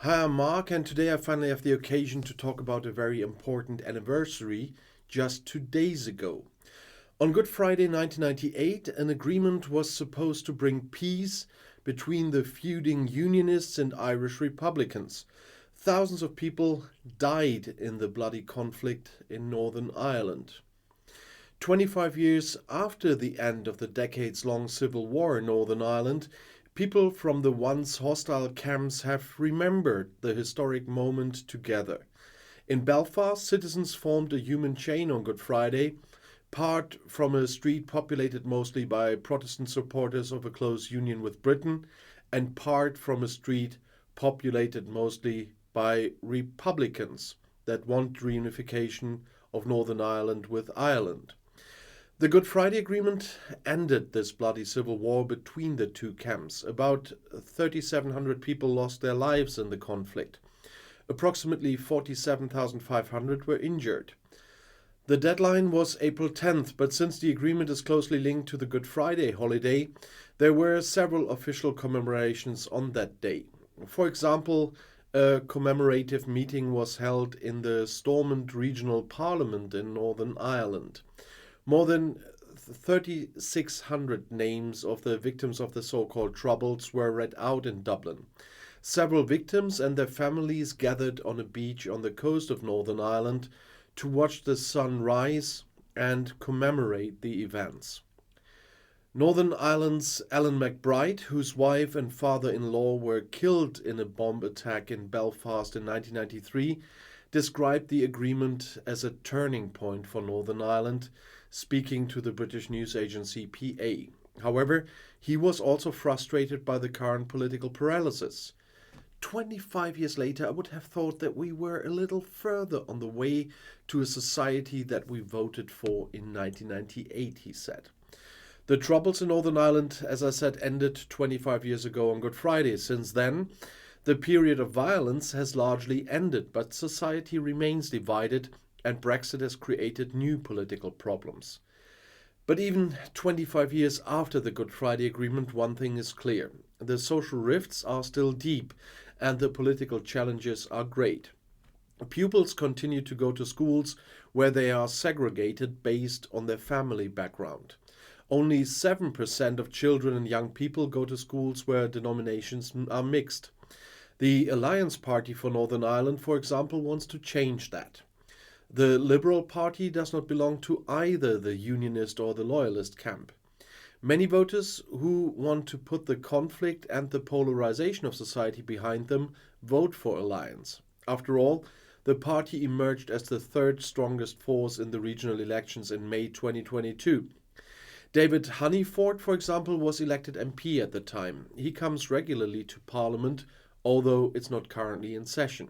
Hi, I'm Mark, and today I finally have the occasion to talk about a very important anniversary just 2 days ago. On Good Friday 1998, an agreement was supposed to bring peace between the feuding Unionists and Irish Republicans. Thousands of people died in the bloody conflict in Northern Ireland. 25 years after the end of the decades-long civil war in Northern Ireland, people from the once hostile camps have remembered the historic moment together. In Belfast, citizens formed a human chain on Good Friday, part from a street populated mostly by Protestant supporters of a close union with Britain, and part from a street populated mostly by Republicans that want reunification of Northern Ireland with Ireland. The Good Friday Agreement ended this bloody civil war between the two camps. About 3,700 people lost their lives in the conflict. Approximately 47,500 were injured. The deadline was April 10th, but since the agreement is closely linked to the Good Friday holiday, there were several official commemorations on that day. For example, a commemorative meeting was held in the Stormont Regional Parliament in Northern Ireland. More than 3,600 names of the victims of the so-called Troubles were read out in Dublin. Several victims and their families gathered on a beach on the coast of Northern Ireland to watch the sun rise and commemorate the events. Northern Ireland's Ellen McBride, whose wife and father-in-law were killed in a bomb attack in Belfast in 1993, described the agreement as a turning point for Northern Ireland, speaking to the British news agency PA. However, he was also frustrated by the current political paralysis. 25 years later, I would have thought that we were a little further on the way to a society that we voted for in 1998, he said. The Troubles in Northern Ireland, as I said, ended 25 years ago on Good Friday. Since then, the period of violence has largely ended, but society remains divided, and Brexit has created new political problems. But even 25 years after the Good Friday Agreement, one thing is clear. The social rifts are still deep, and the political challenges are great. Pupils continue to go to schools where they are segregated based on their family background. Only 7% of children and young people go to schools where denominations are mixed. The Alliance Party for Northern Ireland, for example, wants to change that. The Liberal Party does not belong to either the Unionist or the Loyalist camp. Many voters who want to put the conflict and the polarization of society behind them vote for Alliance. After all, the party emerged as the third strongest force in the regional elections in May 2022. David Honeyford, for example, was elected MP at the time. He comes regularly to Parliament, although it's not currently in session.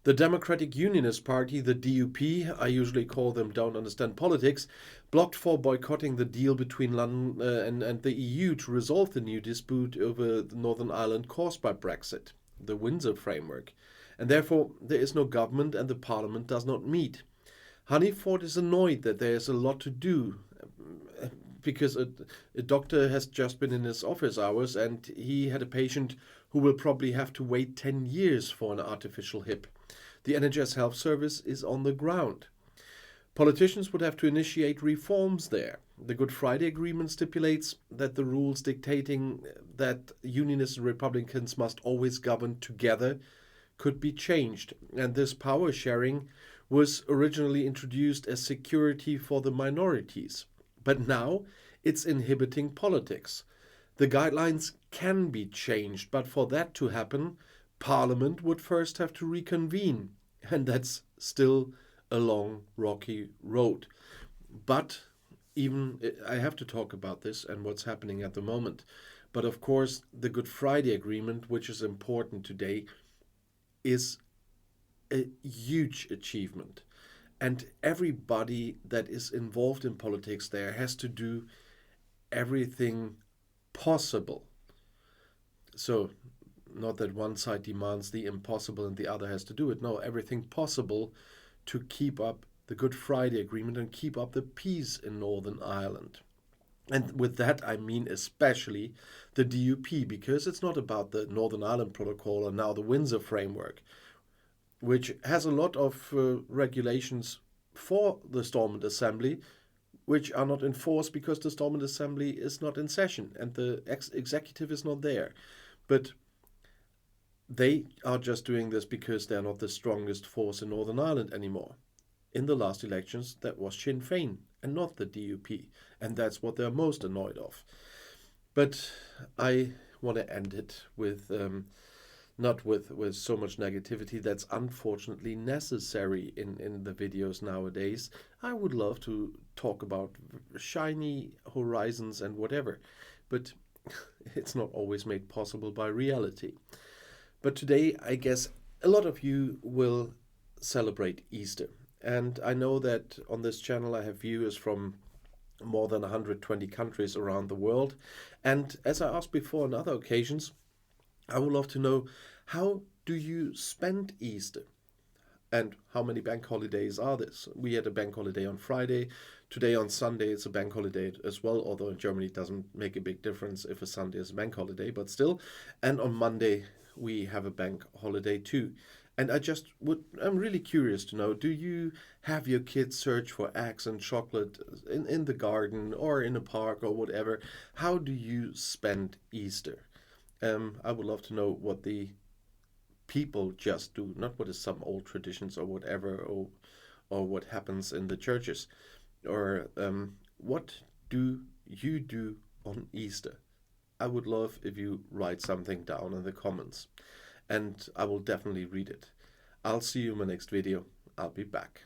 The Democratic Unionist Party, the DUP, I usually call them don't understand politics, blocked for boycotting the deal between London and the EU to resolve the new dispute over Northern Ireland caused by Brexit, the Windsor Framework. And therefore, there is no government and the Parliament does not meet. Honeyford is annoyed that there is a lot to do because a doctor has just been in his office hours and he had a patient who will probably have to wait 10 years for an artificial hip. The NHS Health Service is on the ground. Politicians would have to initiate reforms there. The Good Friday Agreement stipulates that the rules dictating that Unionists and Republicans must always govern together could be changed, and this power sharing was originally introduced as security for the minorities. But now it's inhibiting politics. The guidelines can be changed, but for that to happen, Parliament would first have to reconvene, and that's still a long, rocky road. But even I have to talk about this and what's happening at the moment. But of course, the Good Friday Agreement, which is important today, is a huge achievement. And everybody that is involved in politics there has to do everything possible. So, not that one side demands the impossible and the other has to do it. No, everything possible to keep up the Good Friday Agreement and keep up the peace in Northern Ireland. And with that, I mean especially the DUP, because it's not about the Northern Ireland Protocol and now the Windsor Framework, which has a lot of regulations for the Stormont Assembly, which are not enforced because the Stormont Assembly is not in session and the executive is not there. But they are just doing this because they're not the strongest force in Northern Ireland anymore. In the last elections, that was Sinn Féin and not the DUP, and that's what they're most annoyed of. But I want to end it with not with so much negativity that's unfortunately necessary in the videos nowadays. I would love to talk about shiny horizons and whatever, but it's not always made possible by reality. But today, I guess a lot of you will celebrate Easter. And I know that on this channel I have viewers from more than 120 countries around the world. And as I asked before on other occasions, I would love to know, how do you spend Easter? And how many bank holidays are this? We had a bank holiday on Friday. Today on Sunday it's a bank holiday as well, although in Germany it doesn't make a big difference if a Sunday is a bank holiday, but still. And on Monday we have a bank holiday too. And I'm really curious to know, do you have your kids search for eggs and chocolate in the garden or in a park or whatever? How do you spend Easter? I would love to know what the people just do, not what is some old traditions or whatever, or what happens in the churches. Or what do you do on Easter? I would love if you write something down in the comments, and I will definitely read it. I'll see you in my next video. I'll be back.